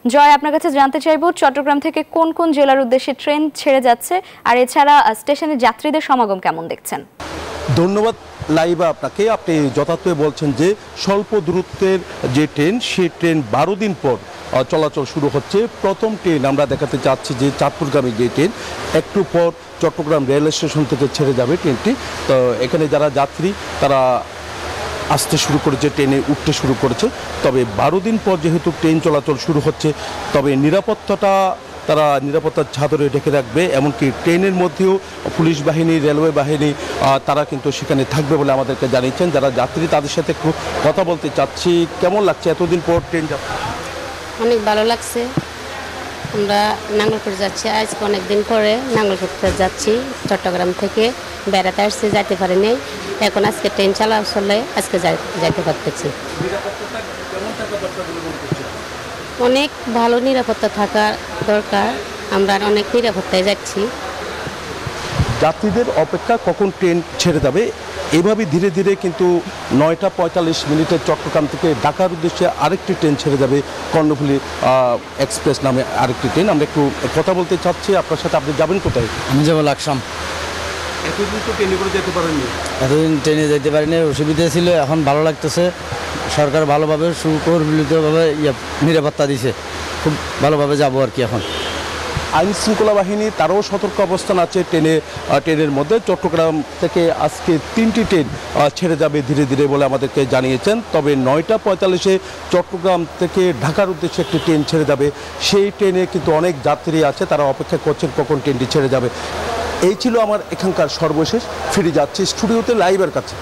জয়, আপনার কাছে জানতে চাইবো চট্টগ্রাম থেকে কোন কোন জেলার উদ্দেশ্যে ট্রেন ছেড়ে যাচ্ছে, আর এছাড়া স্টেশনে যাত্রীদের সমাগম কেমন দেখছেন? ধন্যবাদ লাইবা আপনাকে। আপনি যথার্থই বলছেন যে স্বল্প দূরত্বের যে ট্রেন, সেই ট্রেন 12 দিন পর চলাচল শুরু হচ্ছে। প্রথম ট্রেন আমরা দেখাতে চাচ্ছি যে চাঁদপুরগামী যে ট্রেন, একটু পর চট্টগ্রাম রেল স্টেশন থেকে ছেড়ে যাবে ট্রেনটি। তো এখানে যারা যাত্রী তারা আসতে শুরু করেছে, ট্রেনে উঠতে শুরু করেছে। তবে 12 দিন পর যেহেতু ট্রেন চলাচল শুরু হচ্ছে, তবে নিরাপত্তাটা তারা নিরাপত্তার চাদরে ঢেকে রাখবে। এমনকি ট্রেনের মধ্যেও পুলিশ বাহিনী, রেলওয়ে বাহিনী তারা কিন্তু সেখানে থাকবে বলে আমাদেরকে জানিয়েছেন। যারা যাত্রী তাদের সাথে একটু কথা বলতে চাচ্ছি। কেমন লাগছে এতদিন পর ট্রেন যাচ্ছে? অনেক ভালো লাগছে। আমরা নাঙ্গলকোট যাচ্ছি, আজকে অনেক দিন পরে নাঙ্গলকোটে যাচ্ছি। চট্টগ্রাম থেকে বেড়াতে আসছি, যাইতে পারিনি। এখন আজকে ট্রেন চলাচলে আজকে যাইতে পারতেছি। অনেক ভালো নিরাপত্তা থাকা দরকার, আমরা অনেক নিরাপত্তায় যাচ্ছি। যাত্রীদের অপেক্ষা কখন ট্রেন ছেড়ে যাবে, এইভাবে ধীরে ধীরে কিন্তু 9টা 45 মিনিটে চট্টগ্রাম থেকে ঢাকার উদ্দেশ্যে আরেকটি ট্রেন ছেড়ে যাবে, কর্ণফুলী এক্সপ্রেস নামে আরেকটি ট্রেন। আমরা একটু কথা বলতে চাচ্ছি আপনার সাথে। আপনি যাবেন কোথায়? আমি যাবো লাকসাম। এতদিন তো ট্রেনে করে যেতে পারেননি? এতদিন ট্রেনে যেতে পারিনি, অসুবিধা ছিল। এখন ভালো লাগতেছে, সরকার ভালোভাবে সুপরিকল্পিতভাবে নিরাপত্তা দিছে, খুব ভালোভাবে যাবো আর কি। এখন আইন শৃঙ্খলা বাহিনী তারাও সতর্ক অবস্থান আছে ট্রেনের মধ্যে। চট্টগ্রাম থেকে আজকে 3টি ট্রেন ছেড়ে যাবে ধীরে ধীরে বলে আমাদেরকে জানিয়েছেন। তবে 9টা 45-এ চট্টগ্রাম থেকে ঢাকার উদ্দেশ্যে একটি ট্রেন ছেড়ে যাবে। সেই ট্রেনে কিন্তু অনেক যাত্রী আছে, তারা অপেক্ষা করছেন কখন ট্রেনটি ছেড়ে যাবে। এই ছিল আমার এখানকার সর্বশেষ। ফিরে যাচ্ছি স্টুডিওতে লাইভের কাছে।